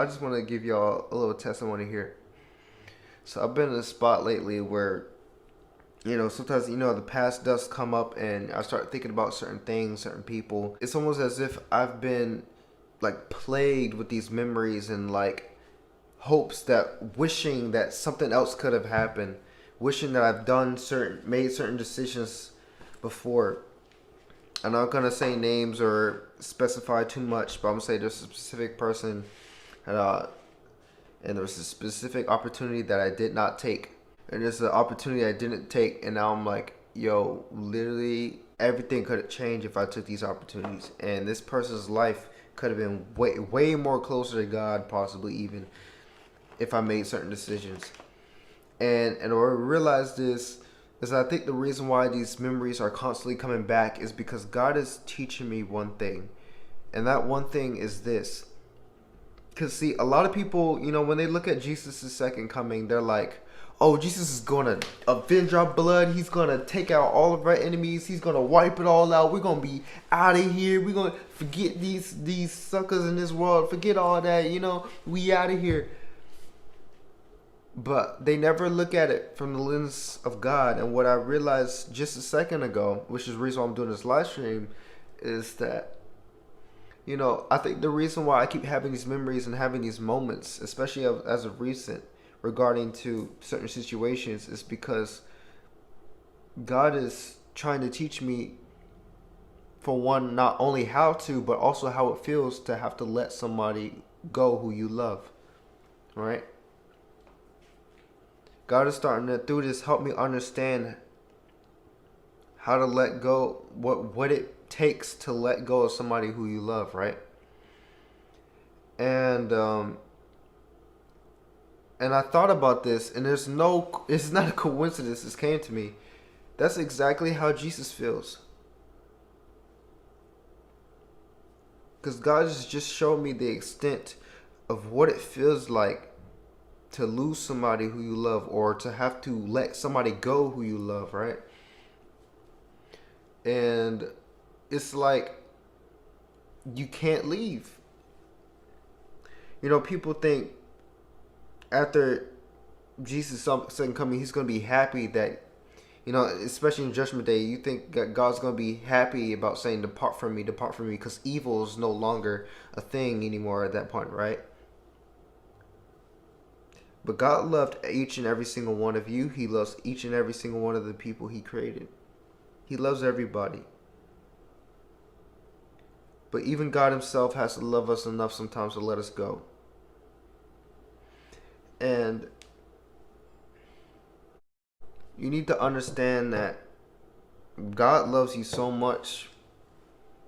I just want to give y'all a little testimony here. So I've been in a spot lately where, sometimes, the past does come up and I start thinking about certain things, certain people. It's almost as if I've been like plagued with these memories and like hopes that wishing that something else could have happened, wishing that I've made certain decisions before. I'm not gonna say names or specify too much, but I'm gonna say there's a specific person, and there was a specific opportunity that I did not take, and there's an opportunity I didn't take, and now I'm like, yo, literally everything could have changed if I took these opportunities, and this person's life could have been way more closer to God, possibly even if I made certain decisions. And what I realized is I think the reason why these memories are constantly coming back is because God is teaching me one thing. And that one thing is this. Because, see, a lot of people, when they look at Jesus' second coming, they're like, oh, Jesus is going to avenge our blood. He's going to take out all of our enemies. He's going to wipe it all out. We're going to be out of here. We're going to forget these suckers in this world. Forget all that, we out of here. But they never look at it from the lens of God. And what I realized just a second ago, which is the reason why I'm doing this live stream, is that, I think the reason why I keep having these memories and having these moments, especially as of recent, regarding to certain situations, is because God is trying to teach me, for one, not only how to, but also how it feels to have to let somebody go who you love, right? God is starting to, through this, help me understand how to let go, what it takes to let go of somebody who you love, right? And I thought about this, and it's not a coincidence. This came to me. That's exactly how Jesus feels. Because God has just showed me the extent of what it feels like to lose somebody who you love, or to have to let somebody go who you love, right? And it's like you can't leave. People think after Jesus' second coming, he's going to be happy that, especially in Judgment Day, you think that God's going to be happy about saying, depart from me, because evil is no longer a thing anymore at that point, right? But God loved each and every single one of you. He loves each and every single one of the people he created. He loves everybody. But even God himself has to love us enough sometimes to let us go. And you need to understand that God loves you so much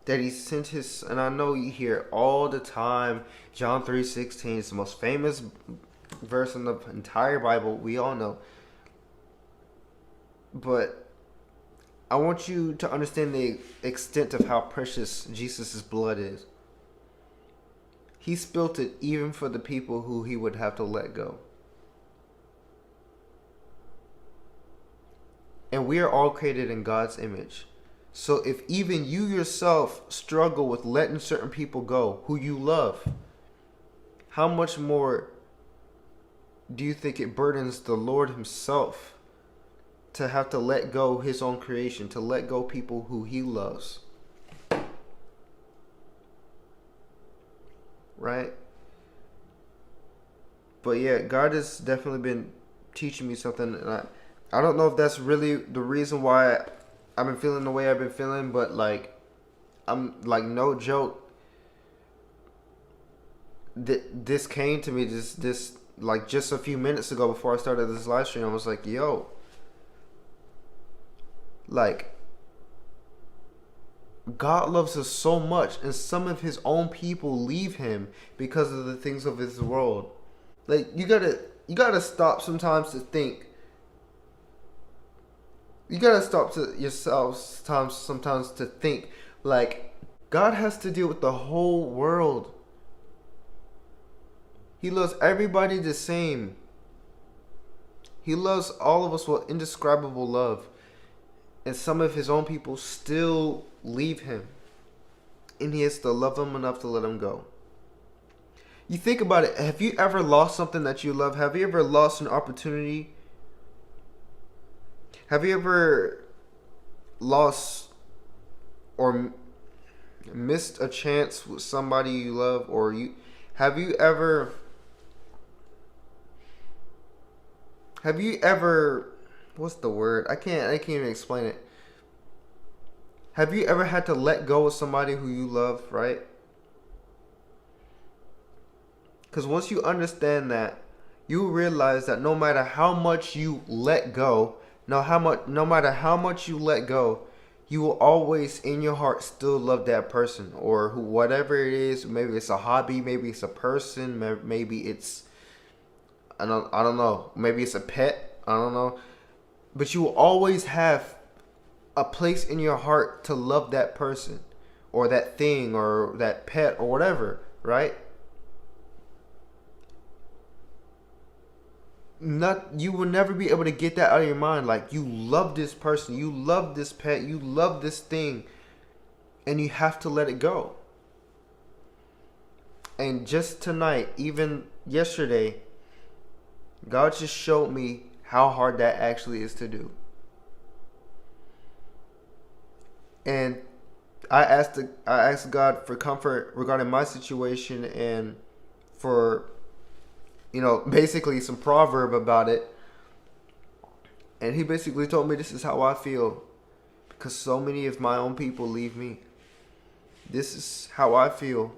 that he sent his, and I know you hear it all the time, John 3:16, it's the most famous verse in the entire Bible, we all know. But I want you to understand the extent of how precious Jesus' blood is. He spilt it even for the people who he would have to let go. And we are all created in God's image. So if even you yourself struggle with letting certain people go who you love, how much more do you think it burdens the Lord himself to have to let go his own creation, to let go people who he loves? Right? But yeah, God has definitely been teaching me something, and I don't know if that's really the reason why I've been feeling the way I've been feeling, but like, I'm like, no joke, this came to me this like just a few minutes ago before I started this live stream. I was like, yo, like, God loves us so much, and some of his own people leave him because of the things of this world. Like, you gotta stop sometimes to think. You gotta stop to yourself sometimes to think, like, God has to deal with the whole world. He loves everybody the same. He loves all of us with indescribable love. And some of his own people still leave him. And he has to love them enough to let them go. You think about it. Have you ever lost something that you love? Have you ever lost an opportunity? Have you ever lost or missed a chance with somebody you love? Or have you ever what's the word? I can't even explain it. Have you ever had to let go of somebody who you love, right? Because once you understand that, you realize that no matter how much you let go, no matter how much you let go, you will always in your heart still love that person, or whatever it is. Maybe it's a hobby, maybe it's a person, maybe it's I don't know, maybe it's a pet, I don't know. But you will always have a place in your heart to love that person or that thing or that pet or whatever, right? You will never be able to get that out of your mind. Like, you love this person, you love this pet, you love this thing, and you have to let it go. And just tonight, even yesterday, God just showed me how hard that actually is to do. And I asked God for comfort regarding my situation, and for basically some proverb about it. And he basically told me, this is how I feel because so many of my own people leave me. This is how I feel.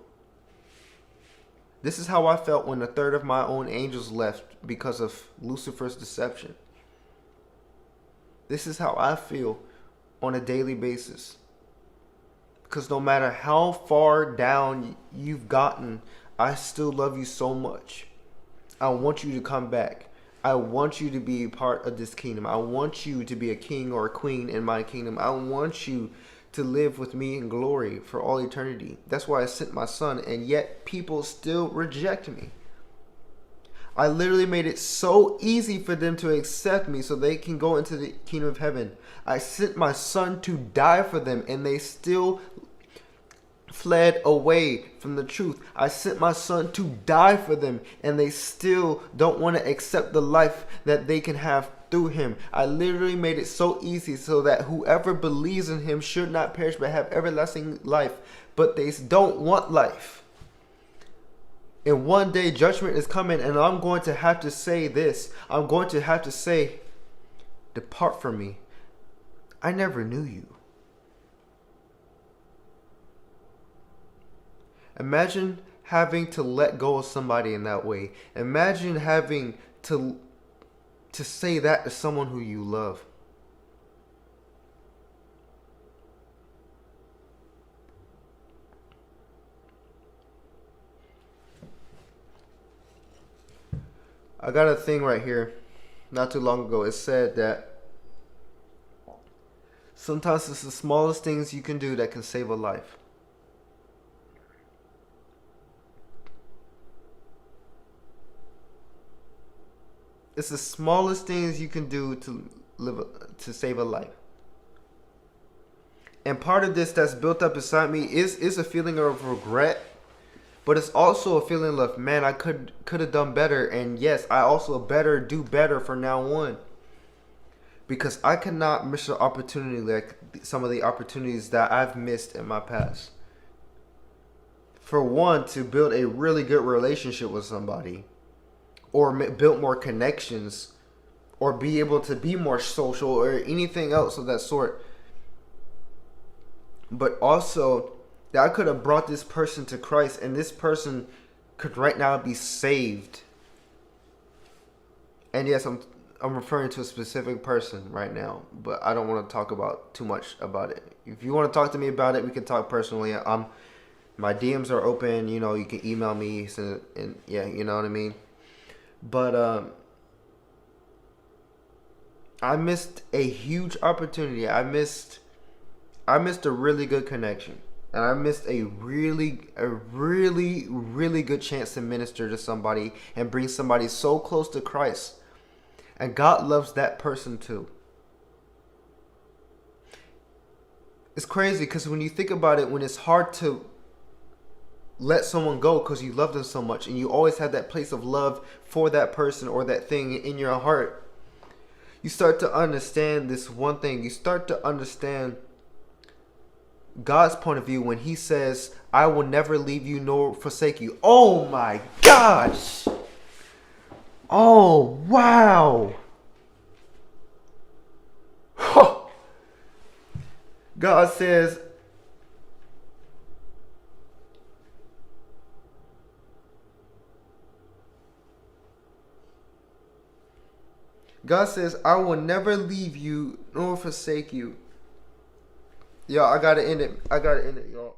This is how I felt when a third of my own angels left because of Lucifer's deception. This is how I feel on a daily basis. Because no matter how far down you've gotten, I still love you so much. I want you to come back. I want you to be a part of this kingdom. I want you to be a king or a queen in my kingdom. I want you to live with me in glory for all eternity. That's why I sent my son, and yet people still reject me. I literally made it so easy for them to accept me so they can go into the kingdom of heaven. I sent my son to die for them, and they still fled away from the truth. I sent my son to die for them, and they still don't want to accept the life that they can have through him. I literally made it so easy so that whoever believes in him should not perish but have everlasting life. But they don't want life. And one day judgment is coming, and I'm going to have to say this. I'm going to have to say, depart from me. I never knew you. Imagine having to let go of somebody in that way. Imagine having to say that to someone who you love. I got a thing right here. Not too long ago, it said that sometimes it's the smallest things you can do that can save a life. It's the smallest things you can do to save a life. And part of this that's built up inside me is a feeling of regret, but it's also a feeling of, man, I could have done better. And yes, I also better do better from now on, because I cannot miss an opportunity like some of the opportunities that I've missed in my past. For one, to build a really good relationship with somebody, or build more connections, or be able to be more social, or anything else of that sort. But also that I could have brought this person to Christ, and this person could right now be saved. And yes, I'm referring to a specific person right now, but I don't want to talk about too much about it. If you want to talk to me about it, we can talk personally. My DMs are open. You can email me, and yeah, you know what I mean. But I missed a huge opportunity. I missed a really good connection, and I missed a really good chance to minister to somebody and bring somebody so close to Christ. And God loves that person too. It's crazy because when you think about it, when it's hard to let someone go because you love them so much, and you always have that place of love for that person or that thing in your heart, you start to understand this one thing. You start to understand God's point of view when he says, I will never leave you nor forsake you. Oh my gosh. Oh, wow. God says, I will never leave you nor forsake you. Y'all, I gotta end it, y'all.